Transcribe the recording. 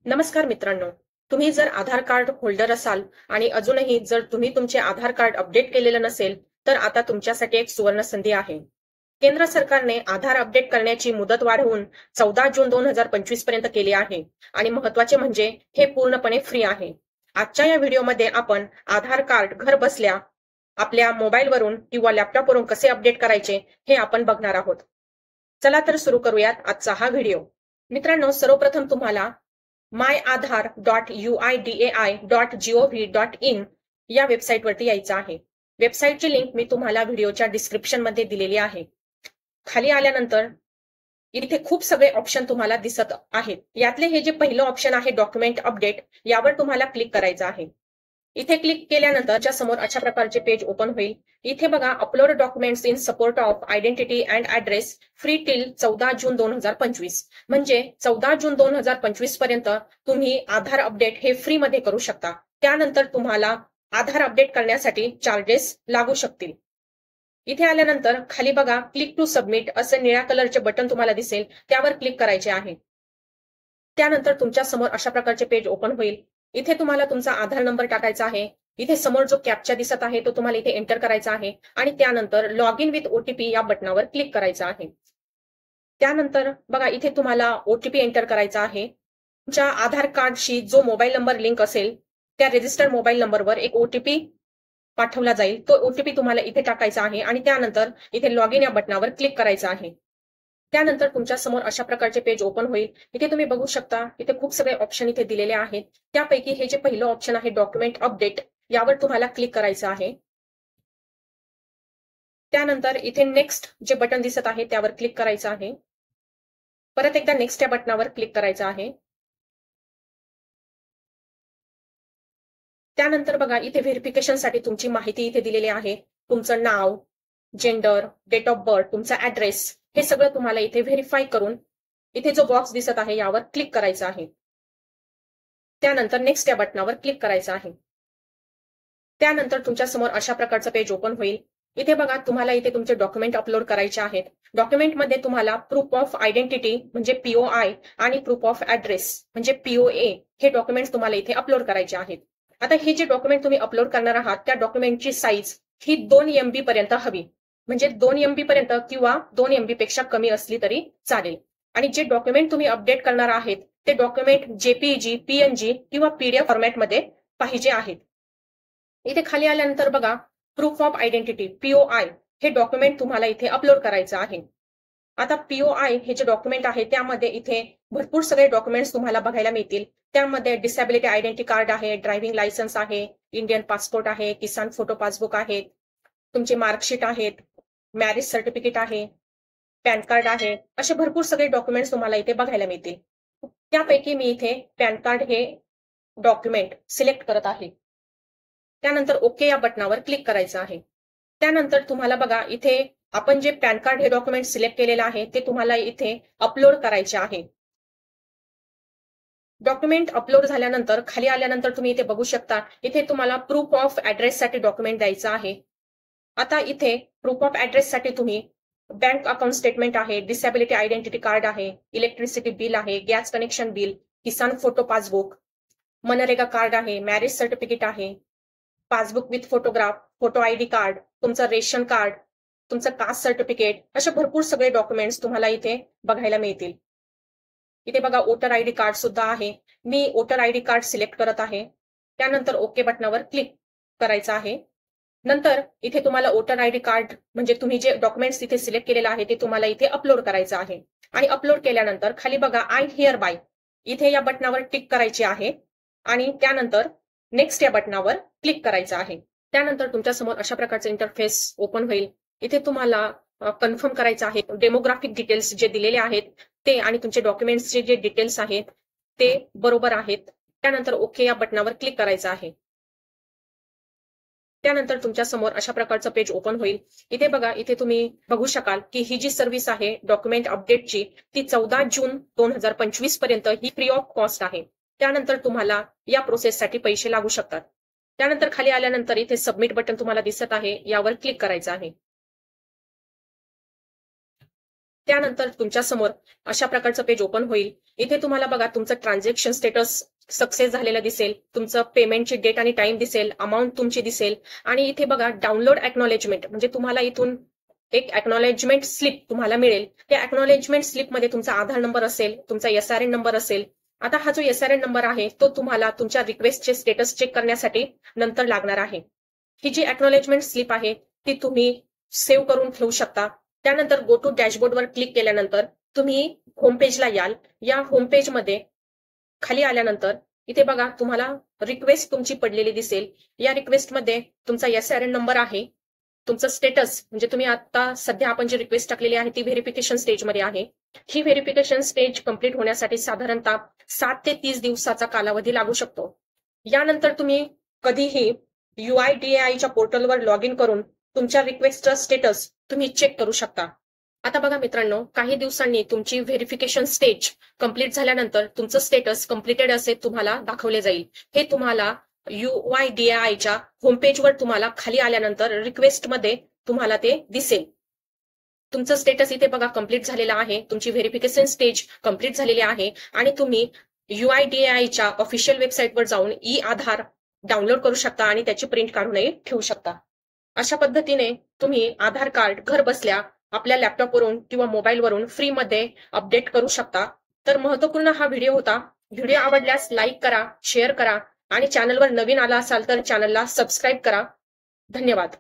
नमस्कार मित्रांनो, तुम्ही जर आधार कार्ड होल्डर असाल आणि अजूनही जर तुम्ही तुमचे आधार कार्ड अपडेट केलेलं नसेल, तर आता तुमच्यासाठी एक सुवर्ण संधी आहे. केंद्र सरकारने आधार अपडेट करण्याची मुदत वाढवून 14 जून 2025 पर्यंत केली आहे आणि महत्त्वाचे म्हणजे हे पूर्णपणे फ्री आहे. आजच्या या व्हिडिओमध्ये आपण आधार कार्ड घर बसल्या आपल्या मोबाईलवरून किंवा लॅपटॉपवरून कसे अपडेट करायचे हे आपण बघणार आहोत. चला तर सुरू करूयात आजचा हा व्हिडिओ. मित्रांनो, सर्वप्रथम तुम्हाला myAadhar.uidai.gov.in या वेबसाईटवरती यायचं आहे. वेबसाईटची लिंक मी तुम्हाला व्हिडिओच्या डिस्क्रिप्शन मध्ये दिलेली आहे. खाली आल्यानंतर इथे खूप सगळे ऑप्शन तुम्हाला दिसत आहेत. यातले हे जे पहिलं ऑप्शन आहे डॉक्युमेंट अपडेट, यावर तुम्हाला क्लिक करायचं आहे. इथे क्लिक केल्यानंतर समोर अशा प्रकारचे पेज ओपन होईल. इथे बघा, upload documents in support of identity and address free till 14 जून 2025. म्हणजे 14 जून 2025 पर्यंत तुम्ही आधार अपडेट हे फ्री मध्ये करू शकता. त्यानंतर तुम्हाला आधार अपडेट करण्यासाठी चार्जेस लागू शकतील. इथे आल्यानंतर खाली बघा, क्लिक टू सबमिट असं निळ्या कलरचे बटन तुम्हाला दिसेल, त्यावर क्लिक करायचे आहे. त्यानंतर तुमच्या समोर अशा प्रकारचे पेज ओपन होईल. इथे तुम्हाला तुमचा आधार नंबर टाकायचा आहे. इथे समोर जो कॅप्चा दिसत आहे तो तुम्हाला इथे एंटर करायचा आहे आणि त्यानंतर लॉग इन विथ ओटीपी या बटनावर क्लिक करायचं आहे. त्यानंतर बघा, इथे तुम्हाला ओटीपी एंटर करायचा आहे. तुमच्या आधार कार्डशी जो मोबाईल नंबर लिंक असेल त्या रजिस्टर्ड मोबाईल नंबरवर एक ओटीपी पाठवला जाईल. तो ओटीपी तुम्हाला इथे टाकायचा आहे आणि त्यानंतर इथे लॉग इन या बटनावर क्लिक करायचं आहे. त्यानंतर तुमच्या समोर अशा प्रकारचे पेज ओपन होईल. इथे तुम्ही बघू शकता, इथे खूप सगळे ऑप्शन इथे दिलेले आहेत. त्यापैकी हे जे पहिलं ऑप्शन आहे डॉक्युमेंट अपडेट, यावर तुम्हाला क्लिक करायचं आहे. त्यानंतर इथे नेक्स्ट जे बटन दिसत आहे त्यावर क्लिक करायचं आहे. परत एकदा नेक्स्ट या बटनावर क्लिक करायचं आहे. त्यानंतर बघा, इथे व्हेरिफिकेशनसाठी तुमची माहिती इथे दिलेली आहे. तुमचं नाव, जेंडर, डेट ऑफ बर्थ, तुमचा ऍड्रेस, हे सगळं तुम्हाला इथे व्हेरीफाय करून इथे जो बॉक्स दिसत आहे यावर क्लिक करायचं आहे. त्यानंतर नेक्स्ट या बटनावर क्लिक करायचं आहे. त्यानंतर तुमच्या समोर अशा प्रकारचं पेज ओपन होईल. इथे बघा, तुम्हाला इथे तुमचे डॉक्युमेंट अपलोड करायचे आहेत. डॉक्युमेंटमध्ये तुम्हाला प्रूफ ऑफ आयडेंटिटी म्हणजे पीओआय आणि प्रूफ ऑफ ऍड्रेस म्हणजे पीओए हे डॉक्युमेंट्स तुम्हाला इथे अपलोड करायचे आहेत. आता हे जे डॉक्युमेंट तुम्ही अपलोड करणार आहात त्या डॉक्युमेंटची साईज ही 2 MB पर्यंत हवी. म्हणजे 2 MB पर्यंत किंवा 2 MB पेक्षा कमी असली तरी चालेल. आणि जे डॉक्युमेंट तुम्ही अपडेट करणार आहेत ते डॉक्युमेंट जेपीईजी, पीएनजी किंवा पीडीएफ फॉर्मॅटमध्ये पाहिजे आहेत. इथे खाली आल्यानंतर बघा, प्रूफ ऑफ आयडेंटिटी पीओआय हे डॉक्युमेंट तुम्हाला इथे अपलोड करायचं आहे. आता पीओआय हे जे डॉक्युमेंट आहे त्यामध्ये इथे भरपूर सगळे डॉक्युमेंट्स तुम्हाला बघायला मिळतील. त्यामध्ये डिसॅबिलिटी आयडेंटिटी कार्ड आहे, ड्रायव्हिंग लायसन्स आहे, इंडियन पासपोर्ट आहे, किसान फोटो पासबुक आहे, तुमचे मार्कशीट आहेत, मॅरेज सर्टिफिकेट आहे, पॅन कार्ड आहे, असे भरपूर सगळे डॉक्युमेंट्स तुम्हाला इथे बघायला मिळतील. त्यापैकी मी इथे पॅन कार्ड हे डॉक्युमेंट सिलेक्ट करत आहे. त्यानंतर ओके या बटनावर क्लिक करायचं आहे. त्यानंतर तुम्हाला बघा, इथे आपण जे पॅन कार्ड हे डॉक्युमेंट सिलेक्ट केलेलं आहे ते तुम्हाला इथे अपलोड करायचे आहे. डॉक्युमेंट अपलोड झाल्यानंतर खाली आल्यानंतर तुम्ही इथे बघू शकता, इथे तुम्हाला प्रूफ ऑफ ऍड्रेस साठी डॉक्युमेंट द्यायचं आहे. आता इथे प्रूफ ऑफ ऍड्रेस साठी तुम्ही बँक अकाउंट स्टेटमेंट आहे, डिसॅबिलिटी आयडेंटिटी कार्ड आहे, इलेक्ट्रिसिटी बिल आहे, गॅस कनेक्शन बिल, किसान फोटो पासबुक, मनरेगा कार्ड आहे, मॅरेज सर्टिफिकेट आहे, passbook with photograph, photo ID card, तुमचं रेशन कार्ड, तुमचं कास्ट सर्टिफिकेट, असे भरपूर सगळे डॉक्युमेंट्स तुम्हाला इथे बघायला मिळतील. इथे बघा, वोटर आयडी कार्ड सुद्धा आहे. मी वोटर आयडी कार्ड सिलेक्ट करत आहे. त्यानंतर ओके बटनावर क्लिक करायचं आहे. नंतर इथे तुम्हाला वोटर आयडी कार्ड म्हणजे तुम्ही जे डॉक्युमेंट्स इथे सिलेक्ट केलेलं आहे ते तुम्हाला इथे अपलोड करायचं आहे. आणि अपलोड केल्यानंतर खाली बघा, आय हिअर बाय, इथे या बटनावर टिक करायचे आहे आणि त्यानंतर नेक्स्ट या बटनावर क्लिक करायचं आहे. त्यानंतर तुमच्या समोर अशा प्रकारचे इंटरफेस ओपन होईल. इथे तुम्हाला कन्फर्म करायचं आहे डेमोग्राफिक डिटेल्स जे दिलेले आहेत ते आणि तुमचे डॉक्युमेंट्सचे जे डिटेल्स आहेत ते बरोबर आहेत. त्यानंतर ओके या बटनावर क्लिक करायचं आहे. त्यानंतर तुमच्या समोर अशा प्रकारचं पेज ओपन होईल. इथे बघा, इथे तुम्ही बघू शकाल की ही जी सर्व्हिस आहे डॉक्युमेंट अपडेटची ती 14 जून 2025 पर्यंत ही फ्री ऑफ कॉस्ट आहे. त्यानंतर तुम्हाला या प्रोसेससाठी पैसे लागू शकतात. त्यानंतर खाली आल्यानंतर इथे सबमिट बटन तुम्हाला दिसत आहे, यावर क्लिक करायचं आहे. त्यानंतर तुमच्या समोर अशा प्रकारचं पेज ओपन होईल. इथे तुम्हाला बघा तुमचं ट्रान्झॅक्शन स्टेटस सक्सेस झालेलं दिसेल, तुमचं पेमेंटची डेट आणि टाइम दिसेल, अमाऊंट तुमची दिसेल आणि इथे बघा डाउनलोड एक्नॉलेजमेंट म्हणजे तुम्हाला इथून एक एक्नॉलेजमेंट स्लिप तुम्हाला मिळेल. त्या एक्नॉलेजमेंट स्लिपमध्ये तुमचा आधार नंबर असेल, तुमचा SRN नंबर असेल. आता हा जो SRN नंबर आहे तो तुम्हाला तुमच्या रिक्वेस्टचे स्टेटस चेक करण्यासाठी नंतर लागणार आहे. ही जी एक्नॉलेजमेंट स्लिप आहे ती तुम्ही सेव्ह करून ठेवू शकता. त्यानंतर गो टू डॅशबोर्डवर क्लिक केल्यानंतर तुम्ही होम पेजला याल. या होम पेजमध्ये खाली आल्यानंतर इथे बघा तुम्हाला रिक्वेस्ट तुमची पडलेली दिसेल. या रिक्वेस्टमध्ये तुमचा SRN नंबर आहे, तुमचं स्टेटस म्हणजे तुम्ही आता सध्या आपण जी रिक्वेस्ट टाकलेली आहे ती व्हेरिफिकेशन स्टेजमध्ये आहे. ही व्हेरिफिकेशन स्टेज कंप्लीट होण्यासाठी साधारणतः 7 ते 30 दिवसाचा कालावधी लागू शकतो. यानंतर तुम्ही कधीही UIDAIच्या पोर्टलवर लॉग इन करून तुमच्या रिक्वेस्टचं स्टेटस तुम्ही चेक करू शकता. आता बघा मित्रांनो, काही दिवसांनी तुमची व्हेरिफिकेशन स्टेज कंप्लीट झाल्यानंतर तुमचं स्टेटस कंप्लीटेड असे तुम्हाला दाखवले जाईल. हे तुम्हाला UIDAIच्या होम पेजवर तुम्हाला खाली आल्यानंतर रिक्वेस्टमध्ये तुम्हाला ते दिसेल. तुमचं स्टेटस इथे बघा कंप्लीट झालेलं आहे, तुमची व्हेरिफिकेशन स्टेज कंप्लीट झालेली आहे आणि तुम्ही UIDAIच्या ऑफिशियल वेबसाईटवर जाऊन आधार डाउनलोड करू शकता आणि त्याची प्रिंट काढूनही ठेवू शकता. अशा पद्धतीने तुम्ही आधार कार्ड घर बसल्या आपल्या लॅपटॉपवरून किंवा मोबाईलवरून फ्रीमध्ये अपडेट करू शकता. तर महत्त्वपूर्ण हा व्हिडिओ होता. व्हिडिओ आवडल्यास लाईक करा, शेअर करा आणि चॅनलवर नवीन आला असाल तर चॅनलला सबस्क्राईब करा. धन्यवाद.